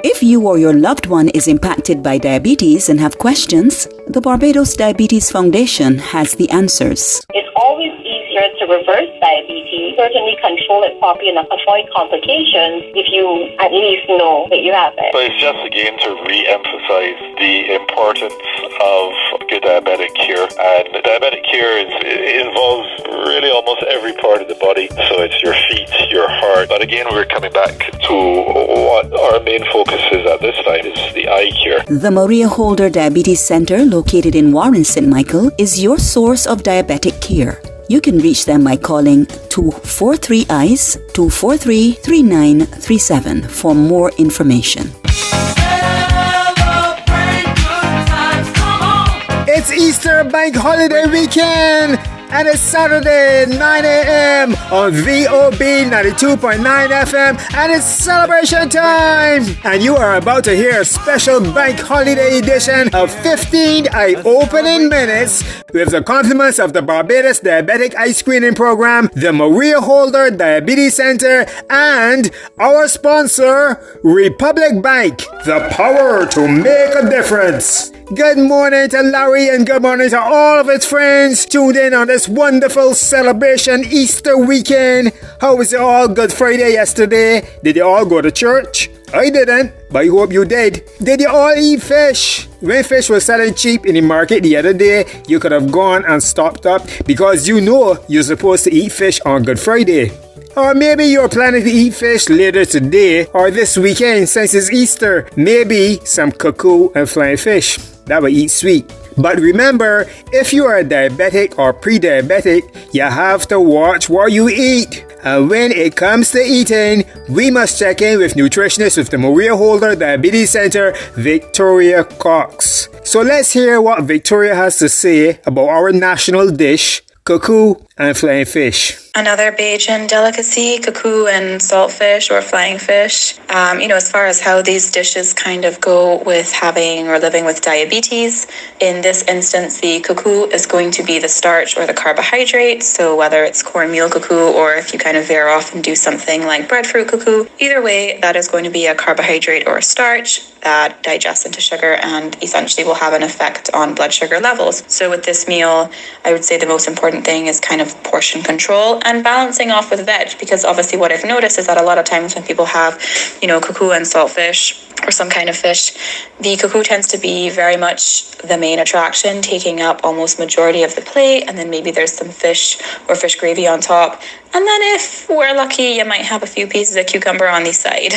If you or your loved one is impacted by diabetes and have questions, the Barbados Diabetes Foundation has the answers. It's always easier to reverse diabetes, certainly control it properly and avoid complications if you at least know that you have it. So it's just again to re-emphasize the importance of good diabetic care. And diabetic care involves really almost every part of the body. So it's your feet, your heart. But again, we're coming back to what our main focus is at this time is the eye care. The Maria Holder Diabetes Center, located in Warren, St. Michael, is your source of diabetic care. You can reach them by calling 243-EYES, 243-3937 for more information. It's Easter Bank Holiday Weekend! And it's Saturday, 9 a.m. on VOB 92.9 FM, and it's celebration time! And you are about to hear a special bank holiday edition of 15 eye-opening minutes with the compliments of the Barbados Diabetic Eye Screening Program, the Maria Holder Diabetes Center, and our sponsor, Republic Bank, the power to make a difference. Good morning to Larry and good morning to all of his friends tuned in on this wonderful celebration Easter weekend. How was it all? Good Friday yesterday? Did you all go to church? I didn't, but I hope you did. Did you all eat fish? When fish was selling cheap in the market the other day, you could have gone and stocked up because you know you're supposed to eat fish on Good Friday. Or maybe you're planning to eat fish later today or this weekend since it's Easter. Maybe some cuckoo and flying fish. That will eat sweet. But remember, if you are diabetic or pre-diabetic, you have to watch what you eat. And when it comes to eating, we must check in with nutritionist with the Maria Holder Diabetes Center, Victoria Cox. So let's hear what Victoria has to say about our national dish, cuckoo and flying fish. Another Bajan delicacy, cuckoo and saltfish or flying fish. As far as how these dishes kind of go with having or living with diabetes, in this instance, the cuckoo is going to be the starch or the carbohydrate. So whether it's cornmeal cuckoo or if you kind of veer off and do something like breadfruit cuckoo, either way, that is going to be a carbohydrate or a starch that digests into sugar and essentially will have an effect on blood sugar levels. So with this meal, I would say the most important thing is kind of portion control and balancing off with veg, because obviously what I've noticed is that a lot of times when people have, cuckoo and saltfish or some kind of fish, the cuckoo tends to be very much the main attraction, taking up almost majority of the plate, and then maybe there's some fish or fish gravy on top. And then if we're lucky, you might have a few pieces of cucumber on the side.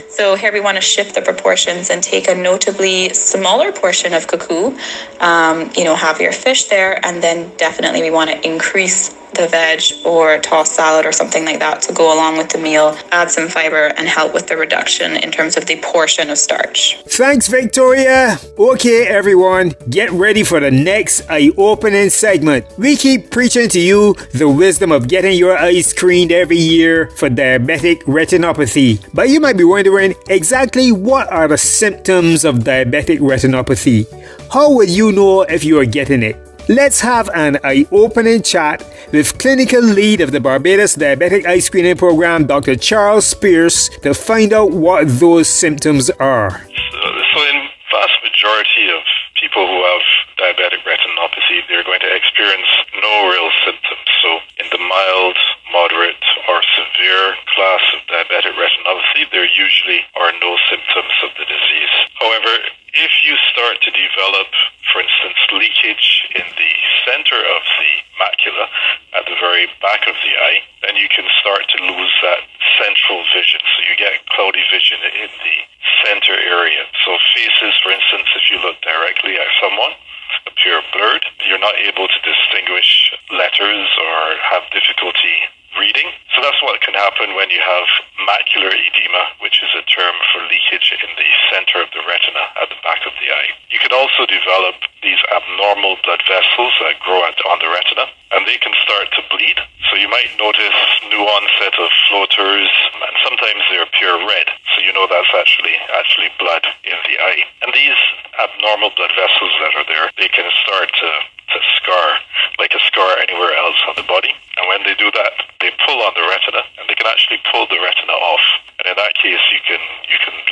So here we want to shift the proportions and take a notably smaller portion of cuckoo, have your fish there, and then definitely we want to increase the veg or tossed salad or something like that to go along with the meal, add some fiber and help with the reduction in terms of the portion of starch. Thanks, Victoria. Okay, everyone, get ready for the next eye-opening segment. We keep preaching to you the wisdom of getting your eyes screened every year for diabetic retinopathy. But you might be wondering exactly what are the symptoms of diabetic retinopathy? How would you know if you are getting it? Let's have an eye-opening chat with clinical lead of the Barbados Diabetic Eye Screening Program, Dr. Charles Spears, to find out what those symptoms are. So in vast majority of people who have diabetic retinopathy, they're going to experience no real symptoms. So in the mild, moderate, or severe class of diabetic retinopathy, there usually are no symptoms of the disease. However, if you start to develop, for instance, leakage in the center of the macula at the very back of the eye, then you can start to lose that central vision. So you get cloudy vision in the center area. So faces, for instance, if you look directly at someone, appear blurred. You're not able to distinguish letters or have difficulty reading. So that's what can happen when you have macular edema, which is a term for leakage in the center of the retina at the back of the eye. You can also develop these abnormal blood vessels that grow on the retina, and they can start to bleed. So you might notice new onset of floaters, and sometimes they appear red. So you know that's actually blood in the eye. And these abnormal blood vessels that are there, they can start to a scar, like a scar anywhere else on the body. And when they do that, they pull on the retina, and they can actually pull the retina off. And in that case, you can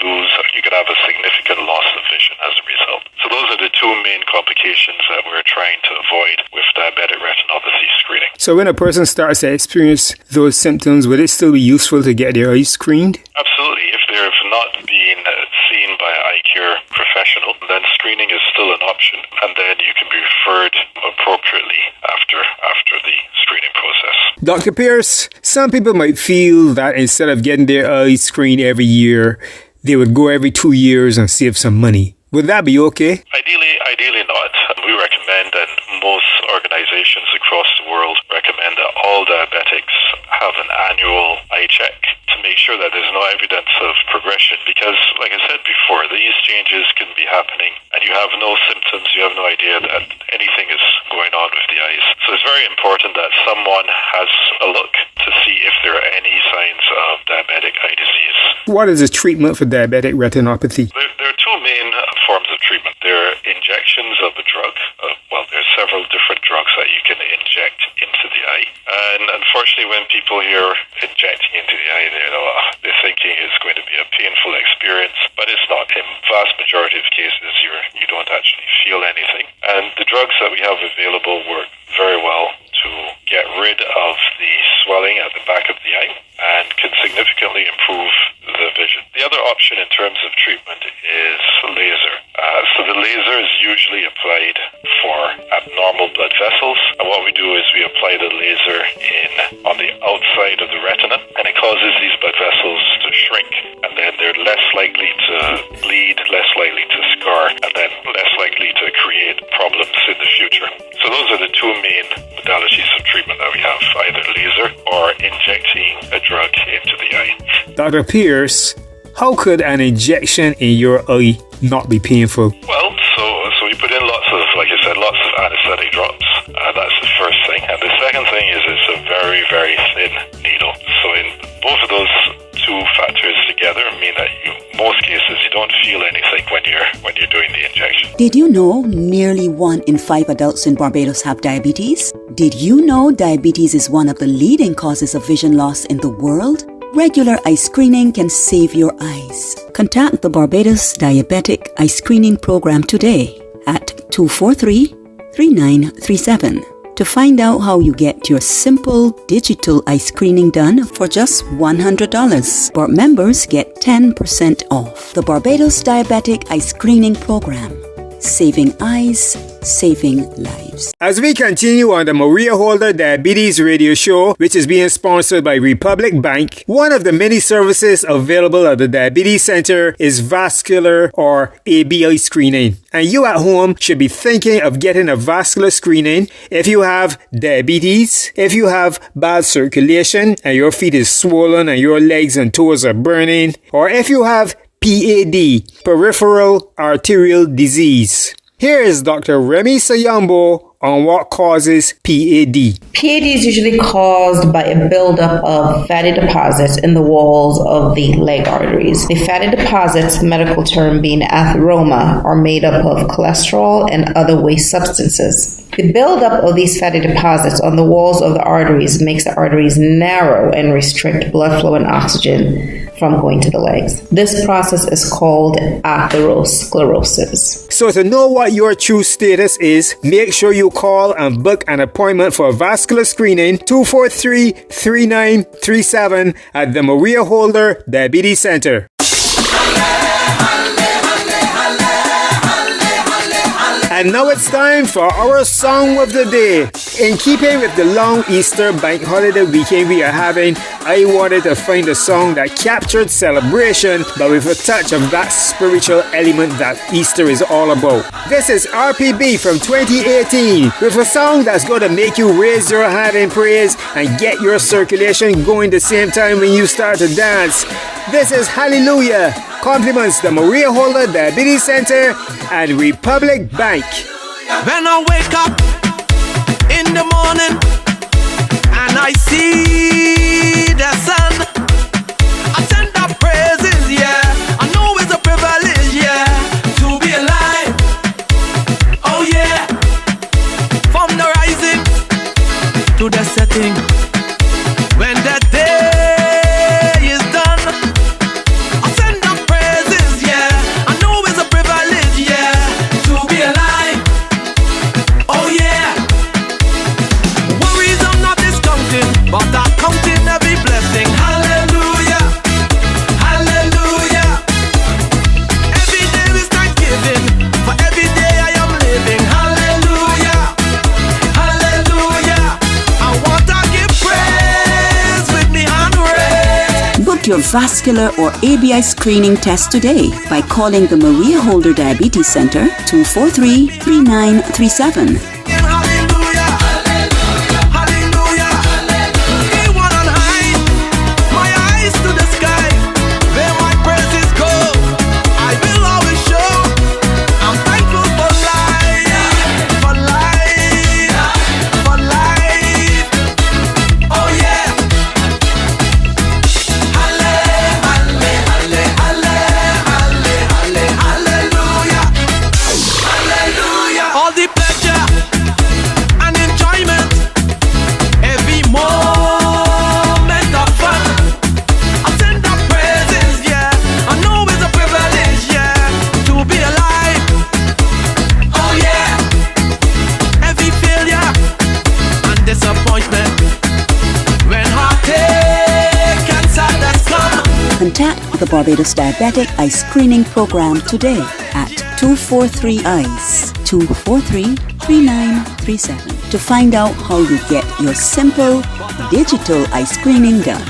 lose, or you can have a significant loss of vision as a result. So those are the two main complications that we're trying to avoid with diabetic retinopathy screening. So when a person starts to experience those symptoms, would it still be useful to get their eyes screened? Absolutely. If they've not been seen by an eye care professional, then screening is still an option, and then you can be referred appropriately after the screening process. Dr. Pierce, some people might feel that instead of getting their eyes screened every year, they would go every 2 years and save some money. Would that be okay? Ideally not. We recommend, and most organizations across the world recommend, that all diabetics have an annual eye check to make sure that there's no evidence of progression, because, like I said before, these changes can be happening and you have no symptoms, you have no idea that anything is going on with the eyes. So it's very important that someone has a look to see if there are any signs of diabetic eye disease. What is the treatment for diabetic retinopathy? There are two main forms of treatment. There are injections of a drug. There are several different drugs that you can inject into the eye. And unfortunately, when people hear injecting into the eye, they're thinking it's going to be a painful experience, but it's not. In vast majority of cases, you don't actually feel anything. And the drugs that we have available work very well to get rid of the swelling at the back of the eye and can significantly improve the vision. The other option in terms of treatment is laser. So the laser is usually applied for abnormal blood vessels, and what we do is we apply the laser on the outside of the retina, and it causes these blood vessels to shrink, and then they're less likely to bleed, less likely to scar, and then less likely to create problems in the future. So those are the two main modalities of treatment that we have, either laser or injecting a drug into the eye. Dr. Pierce, how could an injection in your eye not be painful? Well, so we put in lots of anesthetic drops. That's the first thing. And the second thing is it's a very, very thin needle. So in both of those two factors together mean that in most cases you don't feel anything when you're doing the injection. Did you know nearly 1 in 5 adults in Barbados have diabetes? Did you know diabetes is one of the leading causes of vision loss in the world? Regular eye screening can save your eyes. Contact the Barbados Diabetic Eye Screening Program today at 243-3937 to find out how you get your simple digital eye screening done for just $100. But members get 10% off. The Barbados Diabetic Eye Screening Program. Saving eyes, saving lives. As we continue on the Maria Holder Diabetes Radio Show, which is being sponsored by Republic Bank, one of the many services available at the Diabetes Center is vascular or ABI screening. And you at home should be thinking of getting a vascular screening if you have diabetes, if you have bad circulation and your feet is swollen and your legs and toes are burning, or if you have PAD, peripheral arterial disease. Here is Dr. Remy Sayambo on what causes PAD. PAD is usually caused by a buildup of fatty deposits in the walls of the leg arteries. The fatty deposits, the medical term being atheroma, are made up of cholesterol and other waste substances. The buildup of these fatty deposits on the walls of the arteries makes the arteries narrow and restrict blood flow and oxygen from going to the legs. This process is called atherosclerosis. So to know what your true status is, make sure you call and book an appointment for vascular screening 243-3937 at the Maria Holder Diabetes Center. And now it's time for our song of the day. In keeping with the long Easter bank holiday weekend we are having, I wanted to find a song that captured celebration, but with a touch of that spiritual element that Easter is all about. This is RPB from 2018, with a song that's going to make you raise your hand in praise and get your circulation going the same time when you start to dance. This is Hallelujah. Compliments the Maria Holder Diabetes Center and Republic Bank. When I wake up in the morning and I see the sun, I send up praises, yeah. I know it's a privilege, yeah, to be alive. Oh yeah, for your vascular or ABI screening test today by calling the Maria Holder Diabetes Center 243-3937. Contact the Barbados Diabetic Eye Screening Program today at 243-EYES, 243-3937 to find out how you get your simple digital eye screening done.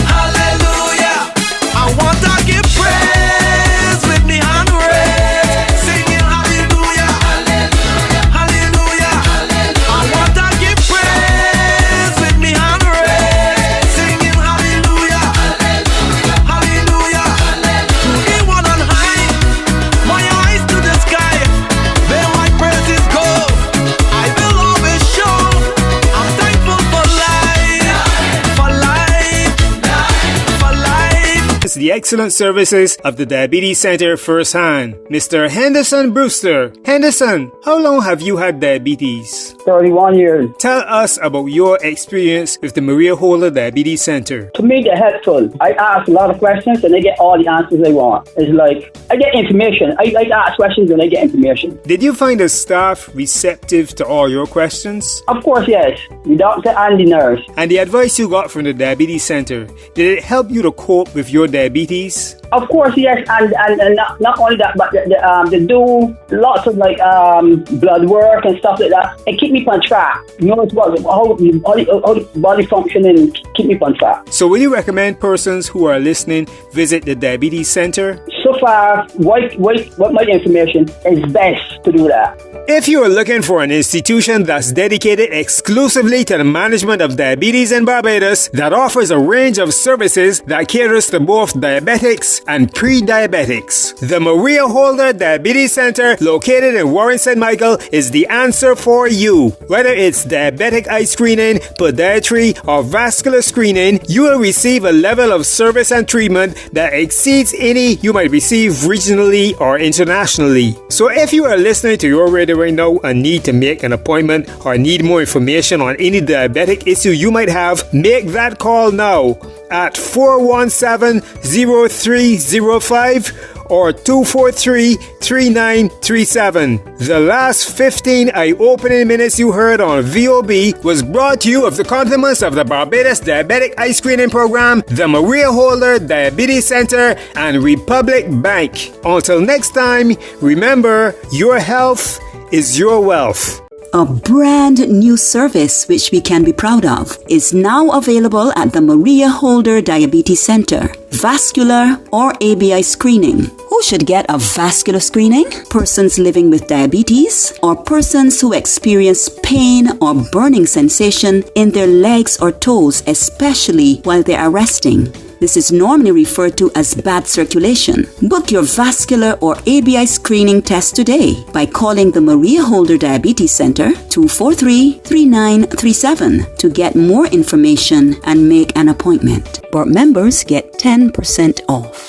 Hallelujah, I want to give praise with me hand raised, singing hallelujah, hallelujah, I want to give praise with me hand raised, singing hallelujah, hallelujah, to the one on high, my eyes to the sky, where my praises go, I will always show, I'm thankful for life, for life, for life. It's the excellent services of the Diabetes Center firsthand. Mr. Henderson Brewster. Henderson, how long have you had diabetes? 31 years. Tell us about your experience with the Maria Holder Diabetes Center. To me, they're helpful. I ask a lot of questions and I get all the answers I want. It's like, I get information. I ask questions and I get information. Did you find the staff receptive to all your questions? Of course, yes. The doctor and the nurse. And the advice you got from the Diabetes Center, did it help you to cope with your diabetes? Of course, yes, and not only that, but they do lots of like blood work and stuff like that, and keep me on track. You know how the body functioning, keep me on track. So, will you recommend persons who are listening visit the Diabetes Center? So far, what my information is best to do that. If you are looking for an institution that's dedicated exclusively to the management of diabetes in Barbados, that offers a range of services that caters to both diabetics and pre-diabetics, the Maria Holder Diabetes Center, located in Warren St. Michael, is the answer for you. Whether it's diabetic eye screening, podiatry, or vascular screening, you will receive a level of service and treatment that exceeds any you might receive regionally or internationally. So if you are listening to your radio right now and need to make an appointment or need more information on any diabetic issue you might have, make that call now at 417-0305 or 243-3937. The last 15 eye-opening minutes you heard on VOB was brought to you of the compliments of the Barbados Diabetic Eye Screening Program, the Maria Holder Diabetes Center, and Republic Bank. Until next time, remember, your health is your wealth. A brand new service which we can be proud of is now available at the Maria Holder Diabetes Center. Vascular or ABI screening. Who should get a vascular screening? Persons living with diabetes or persons who experience pain or burning sensation in their legs or toes, especially while they are resting. This is normally referred to as bad circulation. Book your vascular or ABI screening test today by calling the Maria Holder Diabetes Center 243-3937 to get more information and make an appointment. Board members get 10% off.